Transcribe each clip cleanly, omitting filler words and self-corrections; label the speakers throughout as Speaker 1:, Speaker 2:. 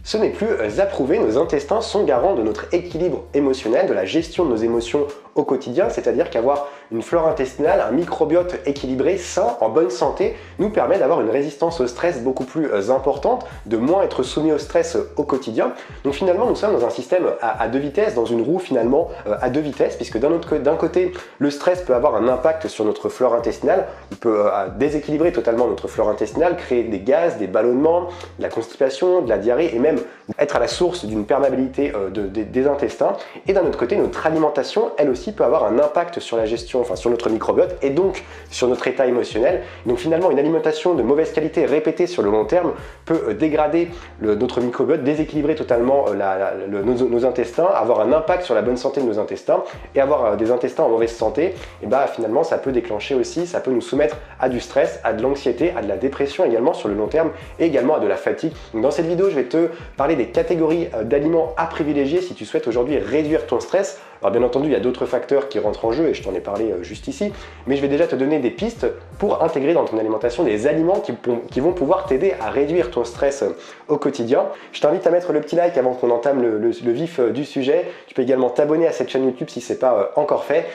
Speaker 1: Ce n'est plus approuvé, nos intestins sont garants de notre équilibre émotionnel, de la gestion de nos émotions au quotidien, c'est-à-dire qu'avoir une flore intestinale, un microbiote équilibré, sain, en bonne santé, nous permet d'avoir une résistance au stress beaucoup plus importante, de moins être soumis au stress au quotidien. Donc finalement, nous sommes dans un système à deux vitesses, dans une roue finalement à deux vitesses, puisque d'un côté, le stress peut avoir un impact sur notre flore intestinale, il peut déséquilibrer totalement notre flore intestinale, créer des gaz, des ballonnements, de la constipation, de la diarrhée et même être à la source d'une perméabilité des intestins. Et d'un autre côté, notre alimentation, elle aussi, peut avoir un impact sur la gestion, enfin sur notre microbiote et donc sur notre état émotionnel. Donc finalement, une alimentation de mauvaise qualité répétée sur le long terme peut dégrader notre microbiote, déséquilibrer totalement nos intestins, avoir un impact sur la bonne santé de nos intestins, et avoir des intestins en mauvaise santé, et bah finalement ça peut déclencher aussi, ça peut nous soumettre à du stress, à de l'anxiété, à de la dépression également sur le long terme, et également à de la fatigue. Donc dans cette vidéo, je vais te parler des catégories d'aliments à privilégier si tu souhaites aujourd'hui réduire ton stress. Alors bien entendu, il y a d'autres facteurs qui rentrent en jeu et je t'en ai parlé juste ici, mais je vais déjà te donner des pistes pour intégrer dans ton alimentation des aliments qui vont pouvoir t'aider à réduire ton stress au quotidien. Je t'invite à mettre le petit like avant qu'on entame le vif du sujet. Tu peux également t'abonner à cette chaîne YouTube si ce n'est pas encore fait.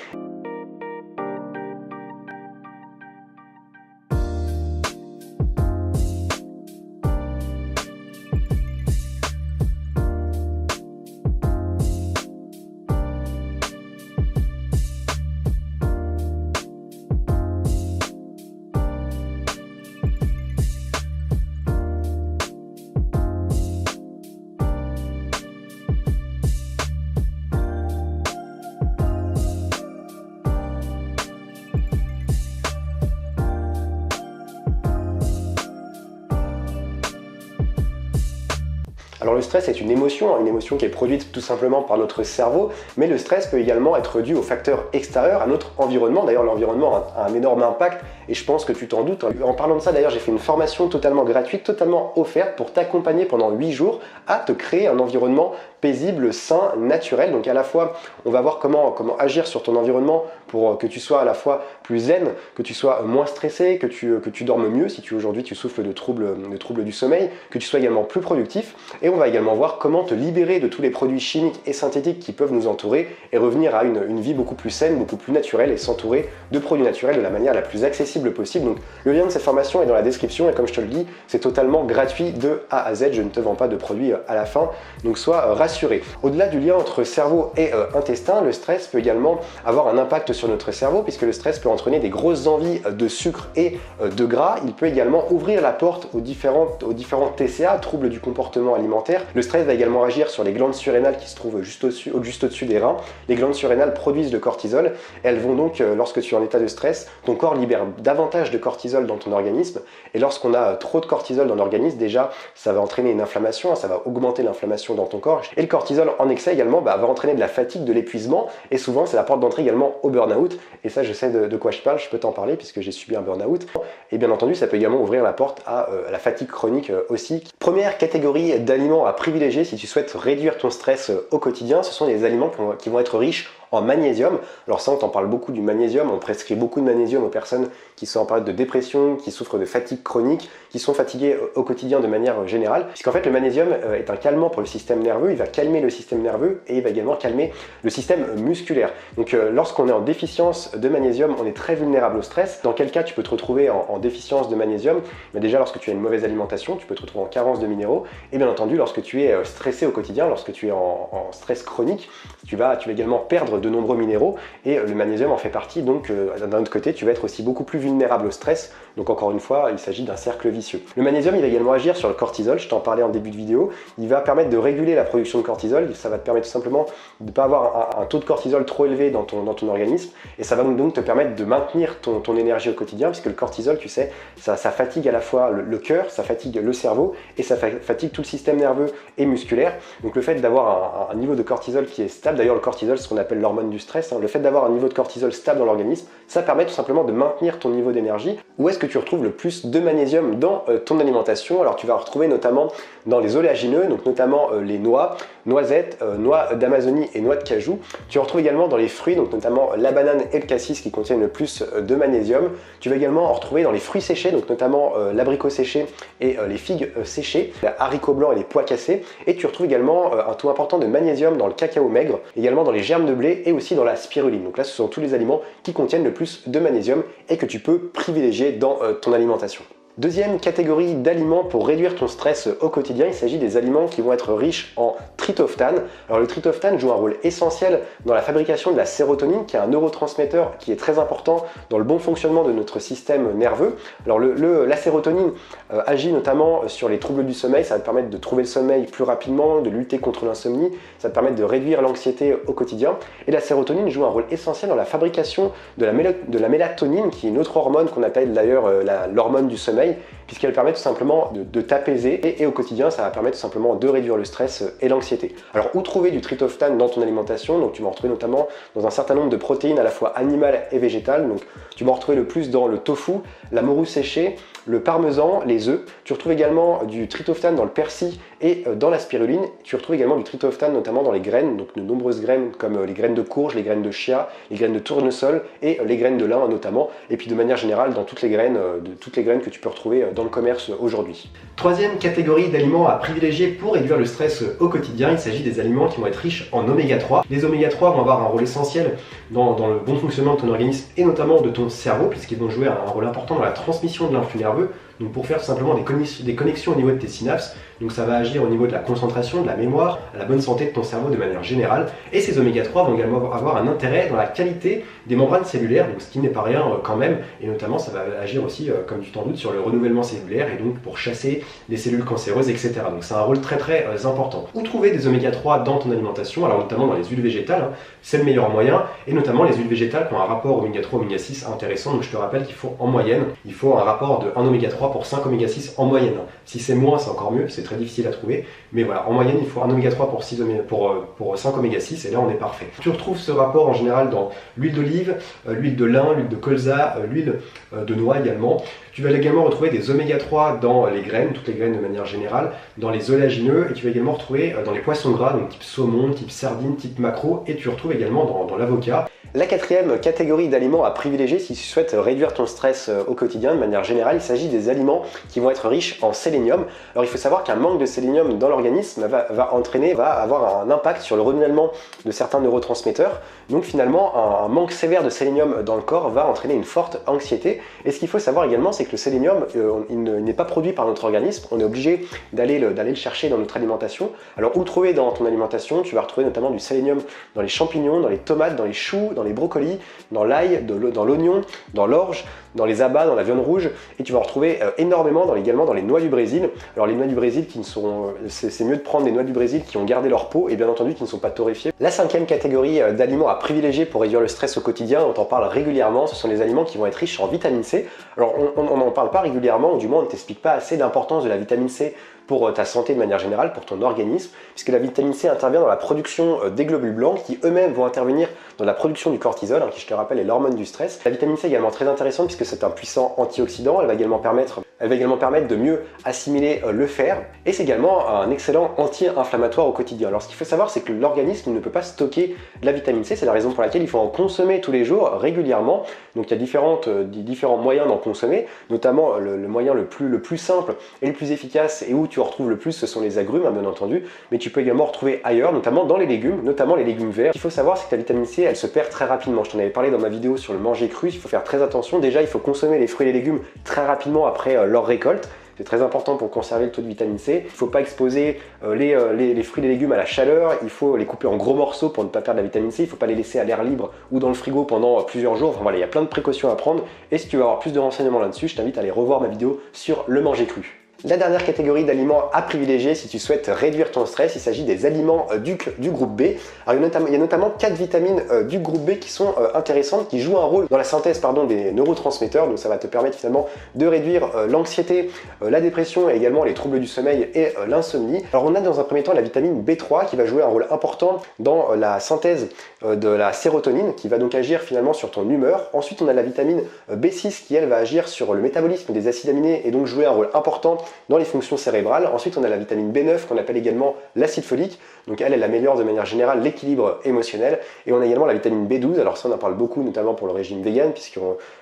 Speaker 1: Alors le stress est une émotion qui est produite tout simplement par notre cerveau, mais le stress peut également être dû aux facteurs extérieurs, à notre environnement. D'ailleurs, l'environnement a un énorme impact et je pense que tu t'en doutes. En parlant de ça, d'ailleurs, j'ai fait une formation totalement gratuite, totalement offerte pour t'accompagner pendant 8 jours à te créer un environnement paisible, sain, naturel. Donc à la fois, on va voir comment agir sur ton environnement pour que tu sois à la fois plus zen, que tu sois moins stressé, que tu dormes mieux si aujourd'hui tu souffres de troubles du sommeil, que tu sois également plus productif. Et on va également voir comment te libérer de tous les produits chimiques et synthétiques qui peuvent nous entourer et revenir à une vie beaucoup plus saine, beaucoup plus naturelle et s'entourer de produits naturels de la manière la plus accessible possible. Donc le lien de cette formation est dans la description et comme je te le dis, c'est totalement gratuit de A à Z. Je ne te vends pas de produits à la fin, donc sois rassuré. Au-delà du lien entre cerveau et intestin, le stress peut également avoir un impact sur notre cerveau puisque le stress peut entraîner des grosses envies de sucre et de gras. Il peut également ouvrir la porte aux différents TCA, troubles du comportement alimentaire. Le stress va également agir sur les glandes surrénales qui se trouvent juste au-dessus des reins. Les glandes surrénales produisent le cortisol. Elles vont donc, lorsque tu es en état de stress, ton corps libère davantage de cortisol dans ton organisme. Et lorsqu'on a trop de cortisol dans l'organisme, déjà, ça va entraîner une inflammation, ça va augmenter l'inflammation dans ton corps. Et le cortisol en excès également va entraîner de la fatigue, de l'épuisement. Et souvent, c'est la porte d'entrée également au burn-out. Et ça, je sais de quoi je parle, je peux t'en parler puisque j'ai subi un burn-out. Et bien entendu, ça peut également ouvrir la porte à la fatigue chronique aussi. Première catégorie d'aliments à privilégier si tu souhaites réduire ton stress au quotidien, ce sont les aliments qui vont être riches en magnésium. Alors ça, on t'en parle beaucoup du magnésium, on prescrit beaucoup de magnésium aux personnes qui sont en période de dépression, qui souffrent de fatigue chronique, qui sont fatiguées au quotidien de manière générale, puisqu'en fait le magnésium est un calmant pour le système nerveux, il va calmer le système nerveux et il va également calmer le système musculaire. Donc lorsqu'on est en déficience de magnésium, on est très vulnérable au stress. Dans quel cas tu peux te retrouver en déficience de magnésium? Déjà lorsque tu as une mauvaise alimentation, tu peux te retrouver en carence de minéraux, et bien entendu lorsque tu es stressé au quotidien, lorsque tu es en stress chronique, tu vas également perdre de nombreux minéraux et le magnésium en fait partie. Donc d'un autre côté, tu vas être aussi beaucoup plus vulnérable au stress. Donc encore une fois, il s'agit d'un cercle vicieux. Le magnésium, il va également agir sur le cortisol, je t'en parlais en début de vidéo. Il va permettre de réguler la production de cortisol, ça va te permettre tout simplement de ne pas avoir un taux de cortisol trop élevé dans ton organisme et ça va donc te permettre de maintenir ton énergie au quotidien puisque le cortisol, tu sais, ça fatigue à la fois le cœur, ça fatigue le cerveau et ça fatigue tout le système nerveux et musculaire. Donc le fait d'avoir un niveau de cortisol qui est stable, d'ailleurs le cortisol, c'est ce qu'on appelle l'hormone du stress, hein. Le fait d'avoir un niveau de cortisol stable dans l'organisme, ça permet tout simplement de maintenir ton niveau d'énergie. Où est-ce que tu retrouves le plus de magnésium dans ton alimentation? Alors tu vas retrouver notamment dans les oléagineux, donc notamment les noix, noisettes, noix d'Amazonie et noix de cajou. Tu retrouves également dans les fruits, donc notamment la banane et le cassis qui contiennent le plus de magnésium. Tu vas également en retrouver dans les fruits séchés, donc notamment l'abricot séché et les figues séchées, les haricots blancs et les pois cassés. Et tu retrouves également un taux important de magnésium dans le cacao maigre, également dans les germes de blé et aussi dans la spiruline. Donc là, ce sont tous les aliments qui contiennent le plus de magnésium et que tu peux privilégier dans ton alimentation. Deuxième catégorie d'aliments pour réduire ton stress au quotidien, il s'agit des aliments qui vont être riches en tryptophane. Alors le tryptophane joue un rôle essentiel dans la fabrication de la sérotonine, qui est un neurotransmetteur qui est très important dans le bon fonctionnement de notre système nerveux. Alors la sérotonine agit notamment sur les troubles du sommeil, ça va te permettre de trouver le sommeil plus rapidement, de lutter contre l'insomnie, ça va te permettre de réduire l'anxiété au quotidien. Et la sérotonine joue un rôle essentiel dans la fabrication de la mélatonine, qui est une autre hormone qu'on appelle d'ailleurs l'hormone du sommeil, puisqu'elle permet tout simplement de t'apaiser et au quotidien ça va permettre tout simplement de réduire le stress et l'anxiété. Alors où trouver du tryptophane dans ton alimentation? Donc tu vas en retrouver notamment dans un certain nombre de protéines à la fois animales et végétales. Donc tu vas en retrouver le plus dans le tofu, la morue séchée, le parmesan, les œufs. Tu retrouves également du tryptophane dans le persil et dans la spiruline. Tu retrouves également du tryptophane notamment dans les graines, donc de nombreuses graines comme les graines de courge, les graines de chia, les graines de tournesol et les graines de lin notamment. Et puis de manière générale dans toutes les graines que tu peux retrouver dans le commerce aujourd'hui. Troisième catégorie d'aliments à privilégier pour réduire le stress au quotidien, il s'agit des aliments qui vont être riches en oméga 3. Les oméga 3 vont avoir un rôle essentiel dans le bon fonctionnement de ton organisme et notamment de ton cerveau, puisqu'ils vont jouer un rôle important dans la transmission de l'influx nerveux. Donc pour faire tout simplement des connexions au niveau de tes synapses. Donc ça va agir au niveau de la concentration, de la mémoire, à la bonne santé de ton cerveau de manière générale. Et ces oméga 3 vont également avoir un intérêt dans la qualité des membranes cellulaires, donc ce qui n'est pas rien quand même. Et notamment ça va agir aussi, comme tu t'en doutes, sur le renouvellement cellulaire et donc pour chasser les cellules cancéreuses, etc. Donc c'est un rôle très important. Où trouver des oméga 3 dans ton alimentation? Alors notamment dans les huiles végétales, hein, c'est le meilleur moyen. Et notamment les huiles végétales qui ont un rapport oméga 3, oméga 6 intéressant. Donc je te rappelle qu'il faut en moyenne, il faut un rapport de 1 oméga 3 pour 5 oméga 6 en moyenne. Si c'est moins, c'est encore mieux, c'est très difficile à trouver. Mais voilà, en moyenne, il faut 1 oméga 3 pour 5 oméga 6 et là on est parfait. Tu retrouves ce rapport en général dans l'huile d'olive, l'huile de lin, l'huile de colza, l'huile de noix également. Tu vas également retrouver des oméga 3 dans les graines, toutes les graines de manière générale, dans les oléagineux, et tu vas également retrouver dans les poissons gras, donc type saumon, type sardine, type maquereau, et tu retrouves également dans l'avocat. La quatrième catégorie d'aliments à privilégier si tu souhaites réduire ton stress au quotidien de manière générale, il s'agit des aliments qui vont être riches en sélénium. Alors il faut savoir qu'un manque de sélénium dans l'organisme va avoir un impact sur le renouvellement de certains neurotransmetteurs. Donc finalement, un manque sévère de sélénium dans le corps va entraîner une forte anxiété. Et ce qu'il faut savoir également, c'est que le sélénium, il n'est pas produit par notre organisme. On est obligé d'aller le chercher dans notre alimentation. Alors où le trouver dans ton alimentation? Tu vas retrouver notamment du sélénium dans les champignons, dans les tomates, dans les choux, dans les brocolis, dans l'ail, dans l'oignon, dans l'orge, dans les abats, dans la viande rouge, et tu vas en retrouver énormément également dans les noix du Brésil. Alors les noix du Brésil, c'est mieux de prendre des noix du Brésil qui ont gardé leur peau et bien entendu qui ne sont pas torréfiées. La cinquième catégorie d'aliments à privilégier pour réduire le stress au quotidien, on t'en parle régulièrement, ce sont les aliments qui vont être riches en vitamine C. Alors on n'en parle pas régulièrement, ou du moins on ne t'explique pas assez l'importance de la vitamine C pour ta santé de manière générale, pour ton organisme, puisque la vitamine C intervient dans la production des globules blancs qui eux-mêmes vont intervenir dans la production du cortisol, qui je te rappelle est l'hormone du stress. La vitamine C est également très intéressante puisque c'est un puissant antioxydant, elle va également permettre de mieux assimiler le fer, et c'est également un excellent anti-inflammatoire au quotidien. Alors ce qu'il faut savoir, c'est que l'organisme ne peut pas stocker de la vitamine C, c'est la raison pour laquelle il faut en consommer tous les jours régulièrement. Donc il y a différents moyens d'en consommer, notamment le moyen le plus simple et le plus efficace et où tu en retrouves le plus, ce sont les agrumes, bien entendu, mais tu peux également retrouver ailleurs, notamment dans les légumes, notamment les légumes verts. Ce qu'il faut savoir, c'est que la vitamine C, elle se perd très rapidement. Je t'en avais parlé dans ma vidéo sur le manger cru, il faut faire très attention. Déjà, il faut consommer les fruits et les légumes très rapidement après leur récolte. C'est très important pour conserver le taux de vitamine C. Il ne faut pas exposer les fruits et les légumes à la chaleur, il faut les couper en gros morceaux pour ne pas perdre la vitamine C, il ne faut pas les laisser à l'air libre ou dans le frigo pendant plusieurs jours. Enfin voilà, il y a plein de précautions à prendre, et si tu veux avoir plus de renseignements là-dessus, je t'invite à aller revoir ma vidéo sur le manger cru. La dernière catégorie d'aliments à privilégier si tu souhaites réduire ton stress, il s'agit des aliments du groupe B. Alors, il y a notamment 4 vitamines du groupe B qui sont intéressantes, qui jouent un rôle dans la synthèse des neurotransmetteurs, donc ça va te permettre finalement de réduire l'anxiété, la dépression et également les troubles du sommeil et l'insomnie. Alors on a dans un premier temps la vitamine B3 qui va jouer un rôle important dans la synthèse de la sérotonine, qui va donc agir finalement sur ton humeur. Ensuite on a la vitamine B6 qui elle va agir sur le métabolisme des acides aminés et donc jouer un rôle important dans les fonctions cérébrales. Ensuite on a la vitamine B9 qu'on appelle également l'acide folique, donc elle améliore de manière générale l'équilibre émotionnel. Et on a également la vitamine B12, alors ça on en parle beaucoup notamment pour le régime vegan, puisque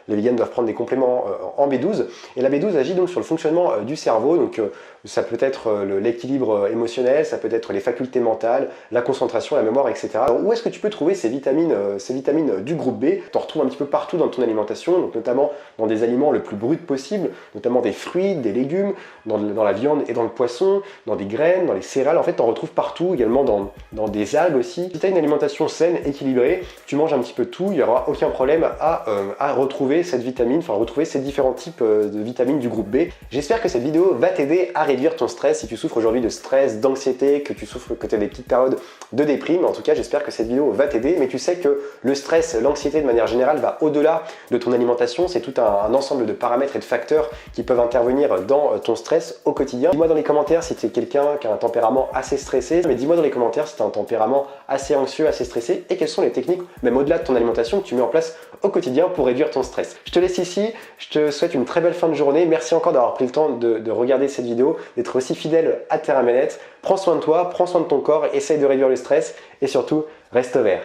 Speaker 1: les véganes doivent prendre des compléments en B12. Et la B12 agit donc sur le fonctionnement du cerveau, donc ça peut être l'équilibre émotionnel, ça peut être les facultés mentales, la concentration, la mémoire, etc. Alors, où est-ce que tu peux trouver ces vitamines du groupe B? Tu en retrouves un petit peu partout dans ton alimentation, donc notamment dans des aliments le plus bruts possible, notamment des fruits, des légumes, dans la viande et dans le poisson, dans des graines, dans les céréales. En fait, tu en retrouves partout, également dans des algues aussi. Si tu as une alimentation saine, équilibrée, tu manges un petit peu de tout, il n'y aura aucun problème à retrouver cette vitamine, enfin retrouver ces différents types de vitamines du groupe B. J'espère que cette vidéo va t'aider à réduire ton stress si tu souffres aujourd'hui de stress, d'anxiété, que tu as des petites périodes de déprime. En tout cas, j'espère que cette vidéo va t'aider, mais tu sais que le stress, l'anxiété de manière générale va au-delà de ton alimentation. C'est tout un ensemble de paramètres et de facteurs qui peuvent intervenir dans ton stress au quotidien. Dis-moi dans les commentaires si tu es quelqu'un qui a un tempérament assez stressé, mais dis-moi dans les commentaires si tu as un tempérament assez anxieux, assez stressé, et quelles sont les techniques, même au-delà de ton alimentation, que tu mets en place au quotidien pour réduire ton stress. Je te laisse ici, je te souhaite une très belle fin de journée. Merci encore d'avoir pris le temps de regarder cette vidéo, d'être aussi fidèle à Terra Manette. Prends soin de toi, prends soin de ton corps, essaye de réduire le stress et surtout, reste vert.